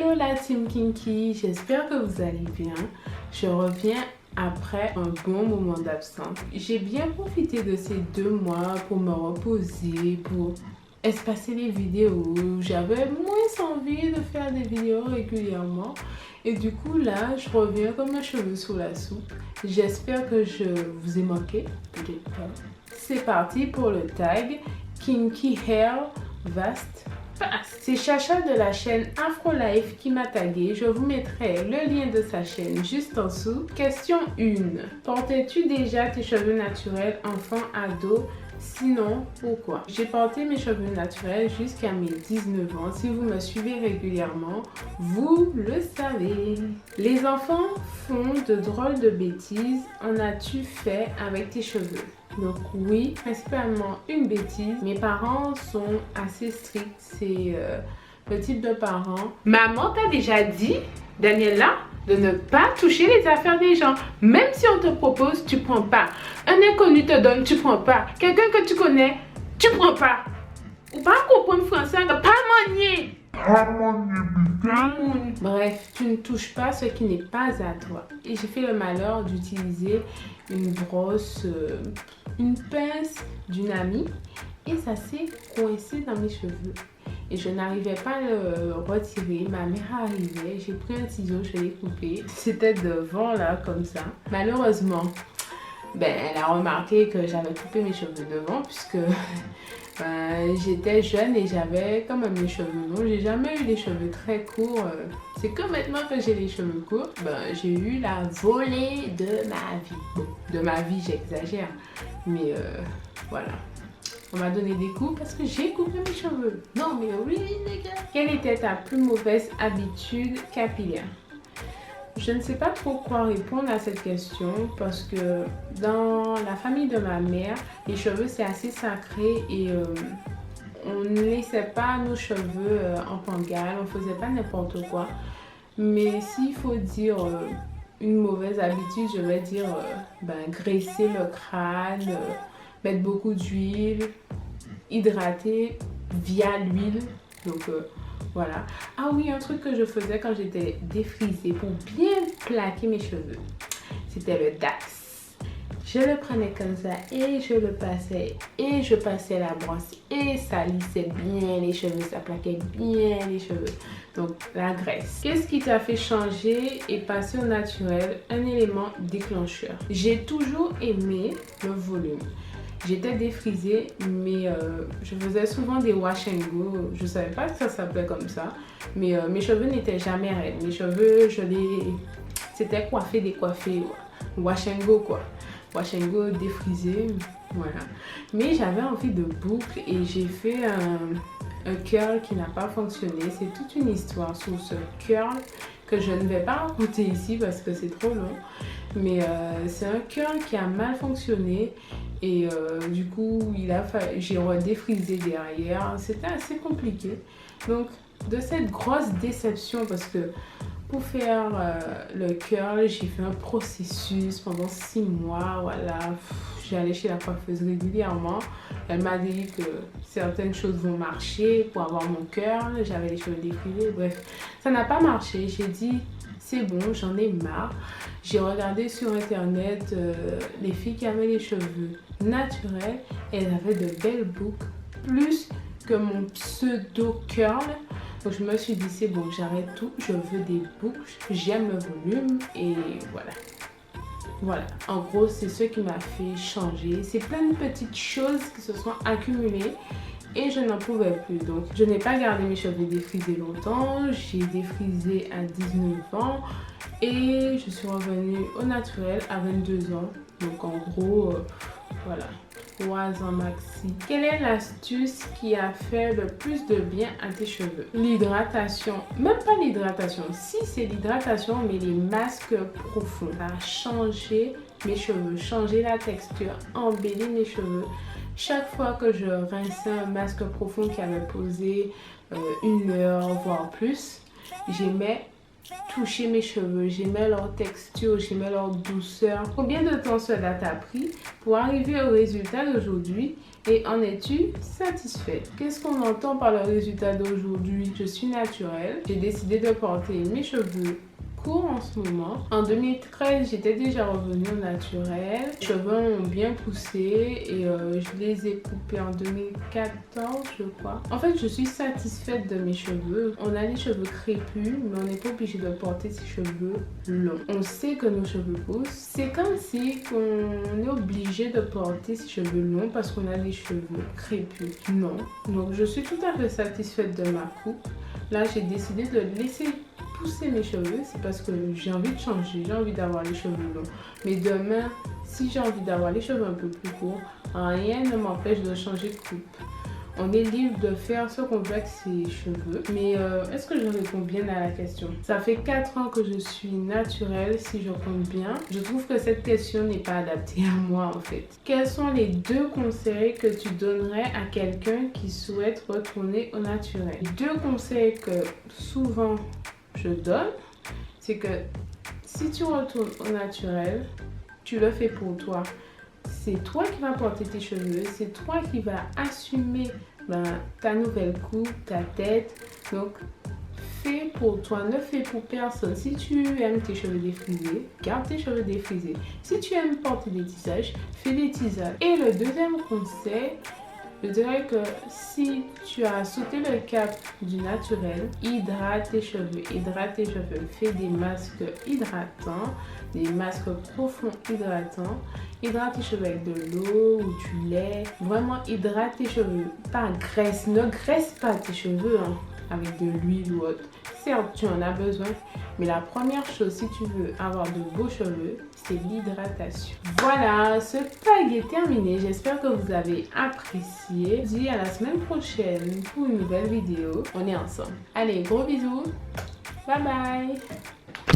Hello la team Kinky, j'espère que vous allez bien. Je reviens après un bon moment d'absence. J'ai bien profité de ces 2 mois pour me reposer, pour espacer les vidéos. J'avais moins envie de faire des vidéos régulièrement. Et du coup là, je reviens comme un cheveu sous la soupe. J'espère que je vous ai manqué, peut-être pas. C'est parti pour le tag Kinky Hair Vast. C'est Chacha de la chaîne Afrolife qui m'a tagué. Je vous mettrai le lien de sa chaîne juste en dessous. Question 1. Portais-tu déjà tes cheveux naturels enfant, ado? Sinon, pourquoi? J'ai porté mes cheveux naturels jusqu'à mes 19 ans. Si vous me suivez régulièrement, vous le savez. Les enfants font de drôles de bêtises. En as-tu fait avec tes cheveux? Donc oui, principalement une bêtise. Mes parents sont assez stricts. C'est le type de parents. Maman t'a déjà dit, Daniela, de ne pas toucher les affaires des gens. Même si on te propose, tu prends pas. Un inconnu te donne, tu prends pas. Quelqu'un que tu connais, tu prends pas. Ou pas comprendre français, pas manier. Bref, tu ne touches pas ce qui n'est pas à toi. Et j'ai fait le malheur d'utiliser une brosse, une pince d'une amie et ça s'est coincé dans mes cheveux. Et je n'arrivais pas à le retirer. Ma mère arrivait, j'ai pris un ciseau, je l'ai coupé. C'était devant là, comme ça. Malheureusement, elle a remarqué que j'avais coupé mes cheveux devant puisque j'étais jeune et j'avais quand même les cheveux longs. J'ai jamais eu les cheveux très courts. C'est que maintenant que j'ai les cheveux courts, j'ai eu la volée de ma vie. Bon, de ma vie, j'exagère. Mais voilà. On m'a donné des coups parce que j'ai coupé mes cheveux. Non mais oui les gars. Quelle était ta plus mauvaise habitude capillaire? Je ne sais pas trop quoi répondre à cette question parce que dans la famille de ma mère, les cheveux c'est assez sacré et on ne laissait pas nos cheveux en pangale, on faisait pas n'importe quoi. Mais s'il faut dire une mauvaise habitude, je vais dire graisser le crâne, mettre beaucoup d'huile, hydrater via l'huile. Donc voilà. Ah oui, un truc que je faisais quand j'étais défrisée pour bien plaquer mes cheveux, c'était le Dax. Je le prenais comme ça et je le passais et je passais la brosse et ça lissait bien les cheveux, ça plaquait bien les cheveux. Donc la graisse. Qu'est-ce qui t'a fait changer et passer au naturel? Un élément déclencheur. J'ai toujours aimé le volume. J'étais défrisée, mais je faisais souvent des wash and go. Je ne savais pas que ça s'appelait comme ça. Mais mes cheveux n'étaient jamais raides. Mes cheveux, c'était coiffé, décoiffé. Wash and go quoi. Wash and go, défrisé. Voilà. Mais j'avais envie de boucle et j'ai fait un curl qui n'a pas fonctionné. C'est toute une histoire sur ce curl que je ne vais pas raconter ici parce que c'est trop long. Mais c'est un curl qui a mal fonctionné. Et du coup, j'ai redéfrisé derrière. C'était assez compliqué. Donc, de cette grosse déception, parce que pour faire le curl, j'ai fait un processus pendant 6 mois. Voilà, j'allais chez la coiffeuse régulièrement. Elle m'a dit que certaines choses vont marcher pour avoir mon curl. J'avais les cheveux défrisés. Bref, ça n'a pas marché. J'ai dit, c'est bon, j'en ai marre. J'ai regardé sur internet les filles qui avaient les cheveux naturels et elles avaient de belles boucles, plus que mon pseudo curl. Donc je me suis dit c'est bon, j'arrête tout, je veux des boucles, j'aime le volume et voilà. Voilà, en gros c'est ce qui m'a fait changer. C'est plein de petites choses qui se sont accumulées et je n'en pouvais plus. Donc je n'ai pas gardé mes cheveux défrisés longtemps. J'ai défrisé à 19 ans et je suis revenue au naturel à 22 ans. Donc en gros, voilà, 3 ans maxi. Quelle est l'astuce qui a fait le plus de bien à tes cheveux? L'hydratation. Même pas l'hydratation. Si, c'est l'hydratation, mais les masques profonds. Ça a changé mes cheveux, changé la texture, embelli mes cheveux. Chaque fois que je rinçais un masque profond qui avait posé 1 heure, voire plus, j'aimais toucher mes cheveux, j'aimais leur texture, j'aimais leur douceur. Combien de temps cela t'a pris pour arriver au résultat d'aujourd'hui Et en es-tu satisfaite? Qu'est-ce qu'on entend par le résultat d'aujourd'hui? Je suis naturelle. J'ai décidé de porter mes cheveux court en ce moment. En 2013, j'étais déjà revenue au naturel. Les cheveux ont bien poussé et je les ai coupés en 2014, je crois. En fait, je suis satisfaite de mes cheveux. On a les cheveux crépus, mais on n'est pas obligé de porter ses cheveux longs. On sait que nos cheveux poussent. C'est comme si on est obligé de porter ses cheveux longs parce qu'on a des cheveux crépus. Non. Donc, je suis tout à fait satisfaite de ma coupe. Là, j'ai décidé de laisser pousser mes cheveux, c'est parce que j'ai envie de changer, j'ai envie d'avoir les cheveux longs. Mais demain, si j'ai envie d'avoir les cheveux un peu plus courts, rien ne m'empêche de changer de coupe. On est libre de faire ce qu'on veut avec ses cheveux. Mais est-ce que je réponds bien à la question? Ça fait 4 ans que je suis naturelle, si je compte bien. Je trouve que cette question n'est pas adaptée à moi en fait. Quels sont les 2 conseils que tu donnerais à quelqu'un qui souhaite retourner au naturel? Les 2 conseils que souvent je donne, c'est que si tu retournes au naturel, tu le fais pour toi. C'est toi qui vas porter tes cheveux, c'est toi qui vas assumer ta nouvelle coupe, ta tête. Donc, fais pour toi, ne fais pour personne. Si tu aimes tes cheveux défrisés, garde tes cheveux défrisés. Si tu aimes porter des tissages, fais des tissages. Et le deuxième conseil, je dirais que si tu as sauté le cap du naturel, hydrate tes cheveux. Hydrate tes cheveux. Fais des masques hydratants, des masques profonds hydratants. Hydrate tes cheveux avec de l'eau ou du lait. Vraiment hydrate tes cheveux. Pas graisse. Ne graisse pas tes cheveux avec de l'huile ou autre. Certes, tu en as besoin, mais la première chose si tu veux avoir de beaux cheveux, c'est l'hydratation. Voilà, ce tag est terminé. J'espère que vous avez apprécié. Je vous dis à la semaine prochaine pour une nouvelle vidéo. On est ensemble. Allez, gros bisous. Bye bye.